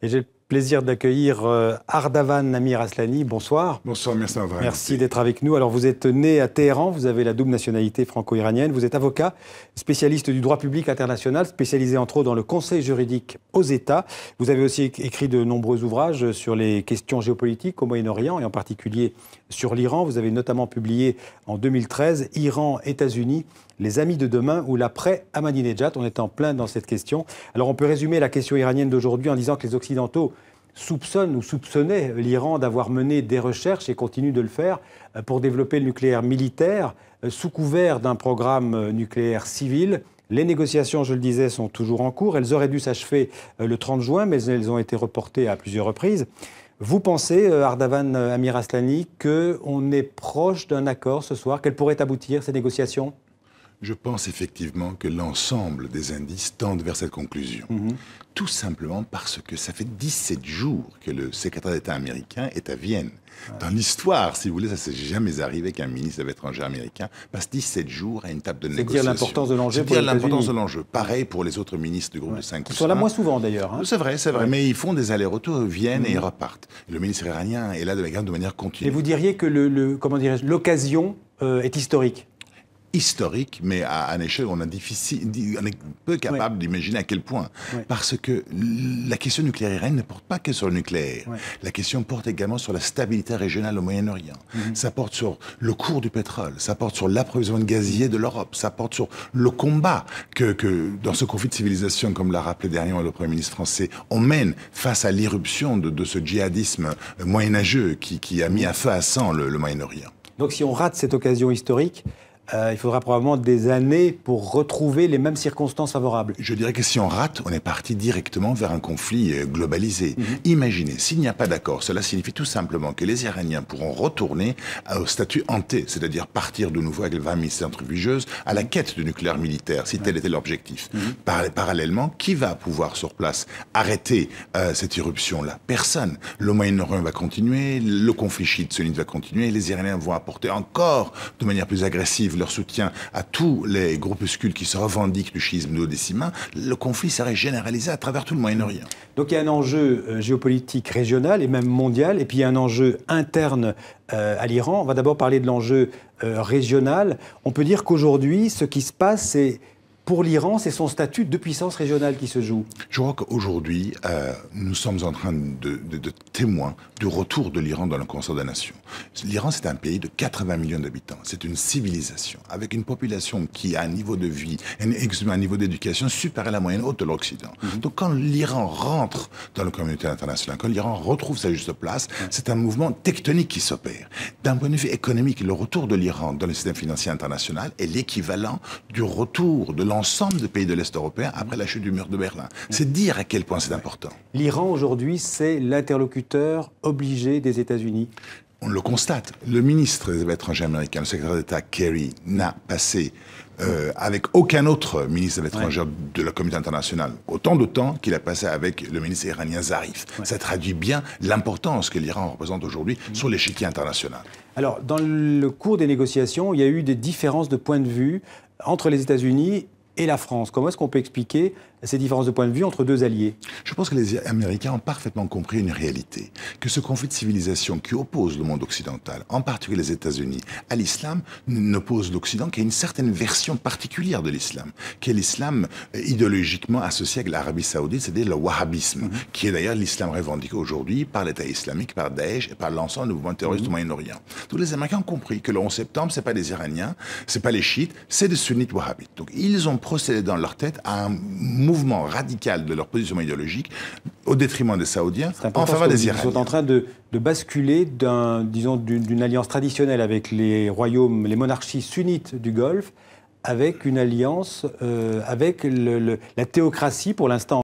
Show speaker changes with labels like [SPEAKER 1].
[SPEAKER 1] Et j'ai le plaisir d'accueillir Ardavan Amir Aslani. Bonsoir.
[SPEAKER 2] Bonsoir, merci d'avoir
[SPEAKER 1] Merci d'être avec nous. Alors, vous êtes né à Téhéran, vous avez la double nationalité franco-iranienne, vous êtes avocat, spécialiste du droit public international, spécialisé entre autres dans le conseil juridique aux États. Vous avez aussi écrit de nombreux ouvrages sur les questions géopolitiques au Moyen-Orient et en particulier sur l'Iran. Vous avez notamment publié en 2013 Iran, États-Unis, les amis de demain ou l'après-Ahmadinejad. On est en plein dans cette question. Alors on peut résumer la question iranienne d'aujourd'hui en disant que les Occidentaux soupçonnent ou soupçonnaient l'Iran d'avoir mené des recherches et continuent de le faire pour développer le nucléaire militaire sous couvert d'un programme nucléaire civil. Les négociations, je le disais, sont toujours en cours. Elles auraient dû s'achever le 30 juin, mais elles ont été reportées à plusieurs reprises. Vous pensez, Ardavan Amir Aslani, qu'on est proche d'un accord ce soir, qu'elles pourraient aboutir, ces négociations ?
[SPEAKER 2] Je pense effectivement que l'ensemble des indices tendent vers cette conclusion. Tout simplement parce que ça fait 17 jours que le secrétaire d'État américain est à Vienne. Dans l'histoire, si vous voulez, ça ne s'est jamais arrivé qu'un ministre des étrangers américain passe 17 jours à une table de négociation.
[SPEAKER 1] C'est dire l'importance de l'enjeu pour les
[SPEAKER 2] C'est dire l'importance de
[SPEAKER 1] États-Unis.
[SPEAKER 2] l'enjeu. Pareil pour les autres ministres du groupe de 5
[SPEAKER 1] Ils sont là moins souvent d'ailleurs. Hein.
[SPEAKER 2] C'est vrai, mais ils font des allers-retours, viennent et ils repartent. Le ministre iranien est là de manière continue.
[SPEAKER 1] Et vous diriez que l'occasion est historique ?
[SPEAKER 2] Historique, mais à une échelle où on est peu capable d'imaginer à quel point. Parce que la question nucléaire iranienne ne porte pas que sur le nucléaire. La question porte également sur la stabilité régionale au Moyen-Orient. Ça porte sur le cours du pétrole, ça porte sur l'approvisionnement gazier de l'Europe, ça porte sur le combat que dans ce conflit de civilisation, comme l'a rappelé dernièrement le Premier ministre français, on mène face à l'irruption de ce djihadisme moyenâgeux qui a mis à feu à sang le Moyen-Orient.
[SPEAKER 1] Donc si on rate cette occasion historique, il faudra probablement des années pour retrouver les mêmes circonstances favorables.
[SPEAKER 2] Je dirais que si on rate, on est parti directement vers un conflit globalisé. Imaginez, s'il n'y a pas d'accord, cela signifie tout simplement que les Iraniens pourront retourner au statut hanté, c'est-à-dire partir de nouveau avec les 20 000 centrifugeuses à la quête du nucléaire militaire, si tel était l'objectif. Parallèlement, qui va pouvoir sur place arrêter cette irruption-là? Personne. Le Moyen-Orient va continuer, le conflit chiite-sunnite va continuer, les Iraniens vont apporter encore de manière plus agressive leur soutien à tous les groupuscules qui se revendiquent du chiisme duodécimain, le conflit serait généralisé à travers tout le Moyen-Orient.
[SPEAKER 1] Donc il y a un enjeu géopolitique régional et même mondial, et puis il y a un enjeu interne à l'Iran. On va d'abord parler de l'enjeu régional. On peut dire qu'aujourd'hui, ce qui se passe, c'est pour l'Iran, c'est son statut de puissance régionale qui se joue.
[SPEAKER 2] Je crois qu'aujourd'hui, nous sommes en train de témoins du retour de l'Iran dans le concert des nations. L'Iran, c'est un pays de 80 millions d'habitants. C'est une civilisation, avec une population qui a un niveau de vie, un niveau d'éducation supérieur à la moyenne haute de l'Occident. Donc quand l'Iran rentre dans la communauté internationale, quand l'Iran retrouve sa juste place, c'est un mouvement tectonique qui s'opère. D'un point de vue économique, le retour de l'Iran dans le système financier international est l'équivalent du retour de l'ensemble des pays de l'Est européen après la chute du mur de Berlin. C'est dire à quel point c'est important.
[SPEAKER 1] L'Iran, aujourd'hui, c'est l'interlocuteur obligé des États-Unis.
[SPEAKER 2] On le constate. Le ministre des Affaires étrangères américain, le secrétaire d'État Kerry, n'a passé avec aucun autre ministre des Affaires étrangères de la communauté internationale autant de temps qu'il a passé avec le ministre iranien Zarif. Ça traduit bien l'importance que l'Iran représente aujourd'hui sur l'échiquier international.
[SPEAKER 1] Alors, dans le cours des négociations, il y a eu des différences de point de vue entre les États-Unis et la France. Comment est-ce qu'on peut expliquer ces différences de point de vue entre deux alliés?
[SPEAKER 2] Je pense que les Américains ont parfaitement compris une réalité, que ce conflit de civilisation qui oppose le monde occidental, en particulier les États-Unis, à l'islam, n'oppose l'Occident qu'à une certaine version particulière de l'islam, qui est l'islam idéologiquement associé avec l'Arabie saoudite, c'est-à-dire le wahhabisme, qui est d'ailleurs l'islam revendiqué aujourd'hui par l'État islamique, par Daesh et par l'ensemble du mouvement terroriste du Moyen-Orient. Tous les Américains ont compris que le 11 septembre, c'est pas les Iraniens, c'est pas les chiites, c'est des sunnites wahhabites. Donc ils ont procédé dans leur tête à un mouvement radical de leur positionnement idéologique au détriment des Saoudiens en faveur des Iraniens.
[SPEAKER 1] Ils sont en train de basculer d'une alliance traditionnelle avec les royaumes, les monarchies sunnites du Golfe, avec une alliance avec la théocratie pour l'instant